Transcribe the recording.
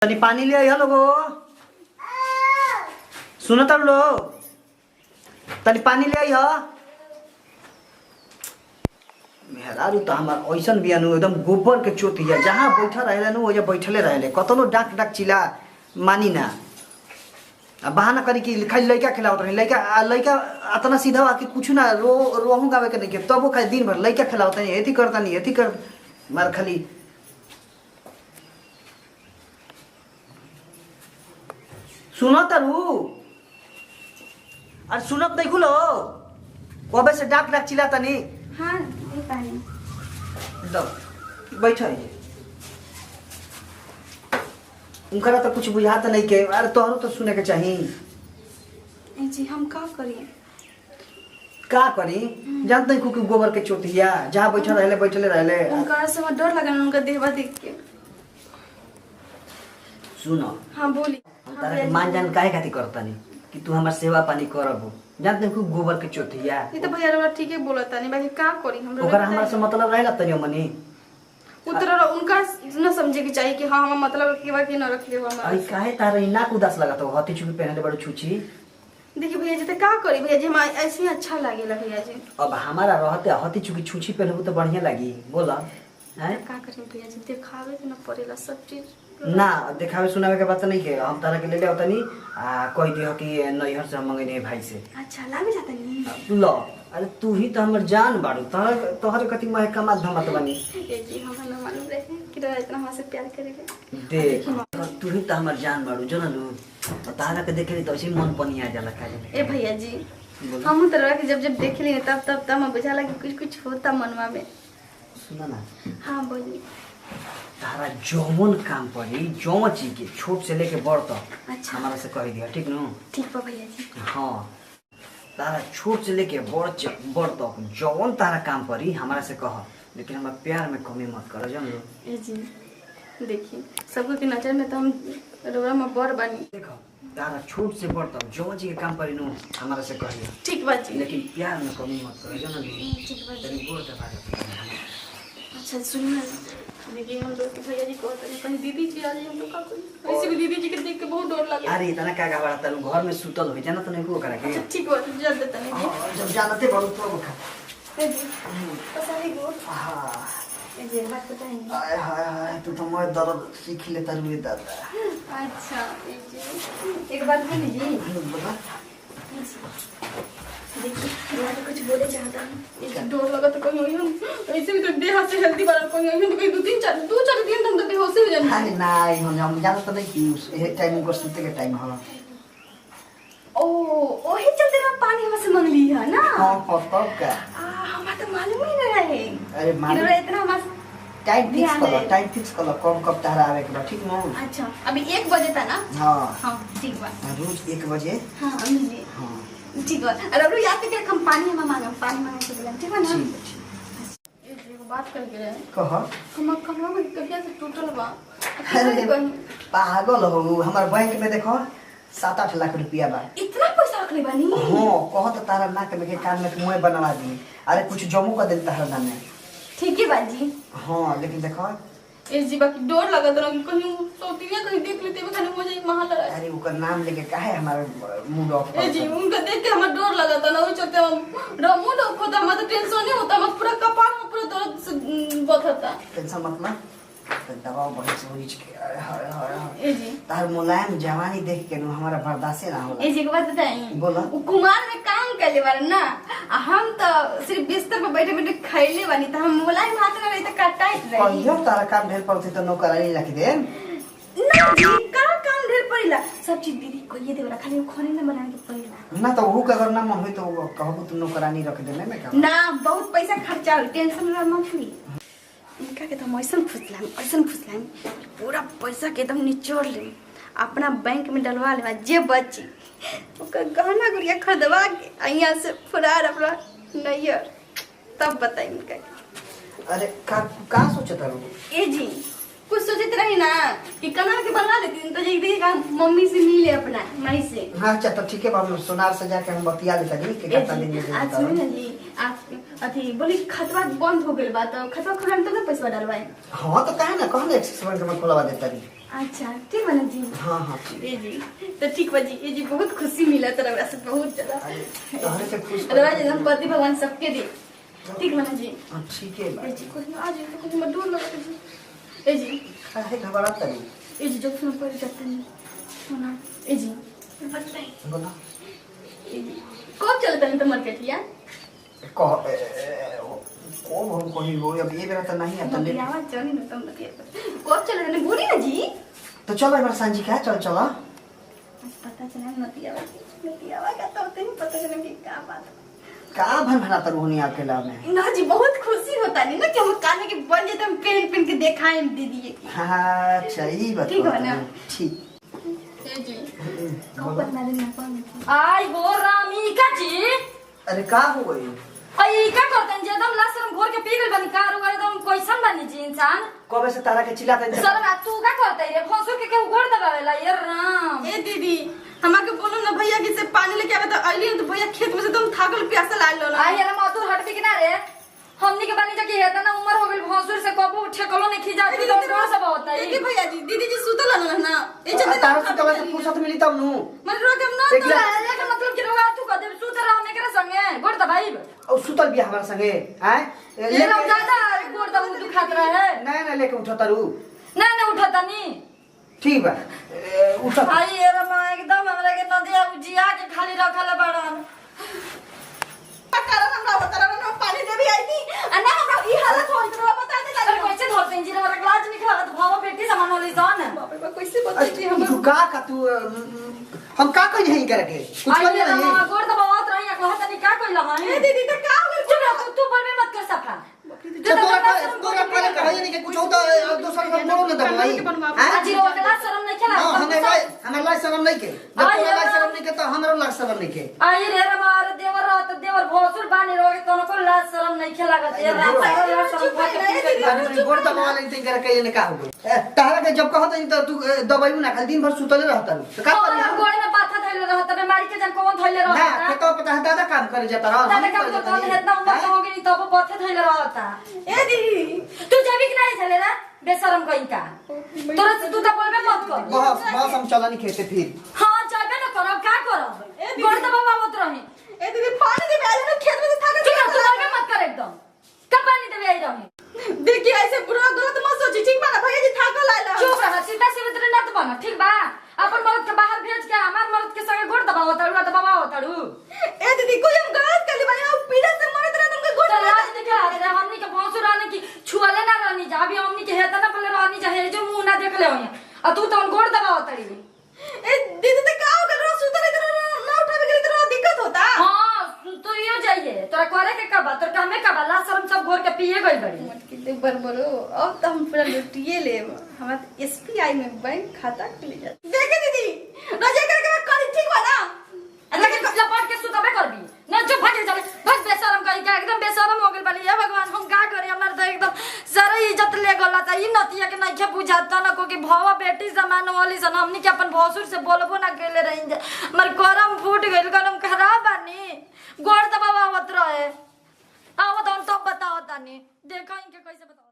तनी पानी ले आई लोगो सुनो तब लो तनी पानी ले आई मेहरारू तो हमार ऐसा भी एकदम गोबर के चोट है जहाँ बैठा रहे वो बैठले रहे कतनो डाक डाक चिल्ला मानी ना बहाना करी कि खाली लड़का खिलावत रही लड़का इतना सीधा आके कुछ ना रोहू गावे के नहीं तब वो खाली दिन भर लड़का खिलावत नहीं एथी करता नहीं एथी कर मार खाली सुनो तरु अरे सुनत नहीं खुलो कबे से डाक डाक चिल्लाता नहीं। हाँ ये पानी दो बैठो उनका तो कुछ बुझाता नहीं के अरे तोहरो तो सुने के चाहिए जी हम का करी जानते नहीं कि गोबर के चोटिया जहाँ बैठले रहले उनका से मैं डर लगा उनका देहवा देख के। सुनो हाँ बोली तारा के मान जान काहे खातिर करता नहीं कि तू हमार सेवा पानी करबो जानते नहीं कि गोबर के चोटिया ये तो भैया वाला ठीक है बोलता नहीं बाकी का करी हम ओकर हमरा से मतलब रहेला तनी मनी उतर उनका न समझे के चाहिए कि हाँ हम मतलब केवा के न रख ले हमरा आई काहे तारा नाक उदास लगत हो हती चुकी पहनले बड़ छुची देखिए भैया जी तो का करी भैया जी हम ऐसे ही अच्छा लागेला भैया जी। अब हमारा रहते हती चुकी छुची पहनबो तो बढ़िया लगी बोला हैं का करी भैया जी दिखावे के न पड़ेला सब चीज ना दिखावे सुनावे के बात नहीं के हम तारा के ले ले तनी कह दियो कि नैहर से हम मंगेने भाई से अच्छा लागे जाता नहीं लो अरे तू ही तो हमर जान बाड़ू तोहरे कति महे कमा धमत बनी ये जी हम न मालूम रहे कि इतना हमसे प्यार करेगे देख तू ही तो हमर जान बाड़ू जनलू तारा के देखे तो ऐसे मन पनी आ जाला खाली ए भैया जी हम तरह के जब देख लिए तब मैं बुझाला कि कुछ होता मनवा में। सुना ना हाँ बोलिए तारा जौन काम पड़ी जौन चीज के छोट से लेके बड़ तक अच्छा हमारा से कह दिया ठीक नु ठीक बा भैया जी। हाँ तारा छोट से लेके बड़ तक जौन तारा काम पड़ी हमारा से कह लेकिन हमारा प्यार में कमी मत करो जान लो ए जी देखिए सबको की नजर में तो हम रोरा में बड़ बनी देखो तारा छोट से बड़ तक जौन चीज के काम पड़ी नु हमारा से कह दिया ठीक बात जी लेकिन प्यार में कमी मत करो जान लो ठीक बात तेरी गोर के बात अच्छा सुनिए देखिए हम लोग के भैया जी को कहीं दीदी जी आ रही हम लोग का कोई ऐसे भी दीदी जी के देख के बहुत डर लगे अरे इतना का घबरा तनु घर में सुतल हो जाना तो नहीं को करा के अच्छा ठीक बात जल्द देता नहीं जब जानते बड़ू तो खा ए जी पसारी गो हां ए जी बात बताएंगे हाय हाय हाय तू तो मैं दर्द सीख ले तरु दादा अच्छा ए जी एक बात बोली जी बता देखिए मैं तो कुछ बोले चाहता हूँ एक डोर लगा तो कहीं हम ऐसे भी तो देह से हेल्दी बना कहीं हम तो कहीं दो चार दिन हम तो बेहोश हो जाएंगे। अरे नहीं हम जानो तो नहीं कि ये टाइम को सुनते के टाइम हां ओ ओही चलते ना पानी हमसे मांग ली है ना हां तब का हमें तो मालूम ही नहीं रहे अरे मालूम इतना हमारे टाइम फिक्स कर कब तारा आवे के बा ठीक ना अच्छा अभी 1 बजे था ना हां हां ठीक बा रोज 1 बजे हां मिलिए हां ठीक है अरे अब याद करके हम पानी पानी मांगे तो बोला ठीक है ना एक बात कर के कह हम कमरा में कहिया से टूटल बा अरे पागल हो हमार बैंक में देखो 7-8 लाख रुपया बा इतना पैसा रख ले बानी हां कहत तारा नाक में के कान में मुंह बनवा दी अरे कुछ जमू कर देता है ना ठीक है बाजी हां लेकिन देखो ए जी बाकी डर लगा तो कहीं सोतिया कहीं देख लेते में खाने मुझे महा लगा अरे उनका नाम लेके काहे हमारा मूड ऑफ ए जी उनका देख के हमारा डर लगा था ना वो चलते हम मूड ऑफ होता हमारा टेंशन नहीं होता मत पूरा कपार में पूरा दर्द से बथता टेंशन मत ना दबाव बहुत से होई के अरे हाय हाय ए जी तार मुलायम जवानी देख के नु हमारा बर्दाश्त ना होला ए जी को बात बताई बोला वो कुमार में काम करले बार ना हम तो सिर्फ बिस्तर पे बैठे बैठे खाइले बानी तो हम मुलायम हाथ में रही तो काटाइत रही कहियो तारा काम ढेर पड़ते तो नौकरानी रख दे ना जी का काम ढेर पड़ेला सब चीज दीदी को ये देवला खाली खाने ना बनाने के पड़ेला ना तो वो का अगर ना मन होई तो कहबो तू नौकरानी रख देने में का ना बहुत पैसा खर्चा हो टेंशन ना मत ली इनका के तो हम ऐसा फुसलाम पूरा पैसा के एकदम निचोड़ ले अपना बैंक में डलवा ले जे बची ओकर गहना गुड़िया खरीदवा के यहाँ से फरार अपना नैयर तब बताई इनका अरे का सोचता रो ए जी कुछ सोचते रही ना कि कना के बनवा लेती तो जे देखा मम्मी से मिले अपना माई से हां अच्छा तो ठीक है बाबू सोनार से जाके हम बतिया लेता जी के कितना दिन में आज सुन ना जी आप अथी बोली खतवा बंद हो गेल बा तो खतवा खुलान तो ना पैसा डलवाए हां तो काहे ना कहले एक्सिस बैंक में खोलवा देता जी अच्छा ठीक बना जी। हाँ ठीक ए जी तो ठीक बा जी। ए जी बहुत खुशी मिला तरह से बहुत ज्यादा। तोहरे से खुश रवा जी हम पति भगवान सबके दे। ठीक बना जी। ठीक है ए जी कुछ आज कुछ मत दूर लगा जी। ए जी काहे घबरात तनी? ए जी जब सुन पर जाते नहीं सुना। ए जी बताइए बोला ए जी कब चलते हैं तो मार्केट यार? कह को हम कोई हो अब ये बेरा तो नहीं आता ले। आवाज चली ना तुम बताइए कब चले थे बोली ना जी। तो चलो एक बार सांझी का चल चला। पता चला नतियावा का तो नहीं पता चला कि क्या बात है। का भन तरुनी अकेला में ना जी बहुत खुशी होता नहीं ना कि हम काने के बन जाते हम पहन के दिखाएं दीदी की। हाँ अच्छा यही बात ठीक है ना? ठीक ए जी कब बना देना कौन? आई हो रामिका जी। अरे का हो गई? आई का करतन जे एकदम लाशरम घोर के पी गइल बनी कार एकदम कैसन बनी जी इंसान। कबे से तारा के चिल्लाते हैं सर तू का करतै रे फसुर के केहू घोर दबावेला ये राम। ए दीदी हमाके बोलो ना भैया कि से पानी लेके आवे तो आइली तो भैया खेत में से तुम थाकल प्यासा लाल लो। आई रे मधुर हट के ना रे हमनी के बानी जकी हेता ना उम्र हो गइल भसुर से कबो उठे कलो नहीं खिजा दी तो डर सब होता है। ए भैया जी दीदी जी सुतल ना ए चलते तारा से तबे से फुर्सत मिली तब नु मन रोक हम ना एक तो का मतलब कि रोगा तू कदे सुत रहा हमने करे संगे घोर दबाई और सुतल भी हमारे संगे हैं ये लोग ज्यादा घोर दबू दुखात रहा है। नहीं लेके उठो तारू ना ना उठाता नहीं ठीक बा उठो। आई ये रमा एकदम हमरा के नदिया उजिया के खाली रखले बाड़न। कारण हमरा बता ना पानी देवी आई थी ना हमरा ई हालत होल तो बता दे अरे कैसे धरते हैं जी रे क्लास निकला तो भाव बेटी सामान होली सन। बाप रे कैसे बताई थी हम तू का तू हम का कहि नहीं करे के कुछ आई कर ये नहीं रमा गोर दबावत रही कहत नहीं का कोई लगा ए दीदी तो का हो चुप तू बोलबे मत कर सफा। तोरा करे कहे नहीं के कुछ होता दूसरा का बोलो ना दब नहीं आज रो क्लास शर्म नहीं खेला हमें लाई शर्म नहीं के जब तोरा लाई शर्म नहीं के तो हमरो लाई शर्म नहीं के। आई रे रमा रे देवर रहत देवर भोसुर बानी रोगे कोनो को लाज शर्म नहीं खेला गत ये रात लाज शर्म खा के तू गोर दबा ले तीन करे के ने का हो गई तारा के जब कहत नहीं तो तू दबाइयो ना खाली दिन भर सुतले रहता तो का और करी गोड़ में पाथा धइले रहत बीमारी के जन कोन धइले ना रहत के तो पता है दादा काम करे जाता रहा दादा काम तो तोन हेतना उमर हो गई तब पथे धइले रहत। ए दीदी तू जेबी कि नहीं चले रे बेशरम कहीं का तोरा से तू तो बोलबे मत कर। बस बस हम चला नहीं खेते फिर हां जाबे ना करब का करब गोड़ दबा मत रही। ए दीदी पानी देवे आई ना खेत में से थाकल ठीक है तू बोलबे मत कर एकदम कब पानी देबे आई रही। देखिए ऐसे बुरा गलत मत सोची ठीक बा ना भैया जी थाकल आइला चुप रह सीधा सीधे न तो बना ठीक बा अपन मर्द के बाहर भेज के हमार मर्द के संगे गोड़ दबाओ तड़ू दबाओ तड़ू। ए दीदी कोई हम गलत कर ली भाई हम पीड़ा से मरत रहे तुमके गोड़ तो लाज दिखा रे हमनी के भौंसुर आने की छुअले ना रहनी जा अभी हमनी के हेता ना पले रहनी जा हे जो मुंह ना देख ले होया आ तू तो गोड़ दबाओ तड़ी। ए दीदी तो का हो गल रो सुतर इधर ना उठावे के इधर दिक्कत होता। हां तू यो जाइए तोरा करे के का बात तोरा कामे का बात ला शर्म सब घोर के पिए गई बड़ी मत के दे बरबरो अब तो हम पूरा लुटिए ले हमरा एसबीआई में बैंक खाता खुल जात। देखे दीदी रजा करके करी ठीक बा ना लगे लपट के सुतबे करबी न जो भागे चले बस बेशरम करी के एकदम बेशरम हो गेल बली हे भगवान हम का करे हमर तो एकदम सारा इज्जत ले गला त ई नतिया के नहीं के बुझाता न को कि भवा बेटी समान वाली सन हमनी के अपन भौसुर से बोलबो ना केले रही हमर करम फूट गेल करम खराब बानी गोड़ दबावत रहे आवत हम तो बताओ तानी देखो इनके कैसे बताओ।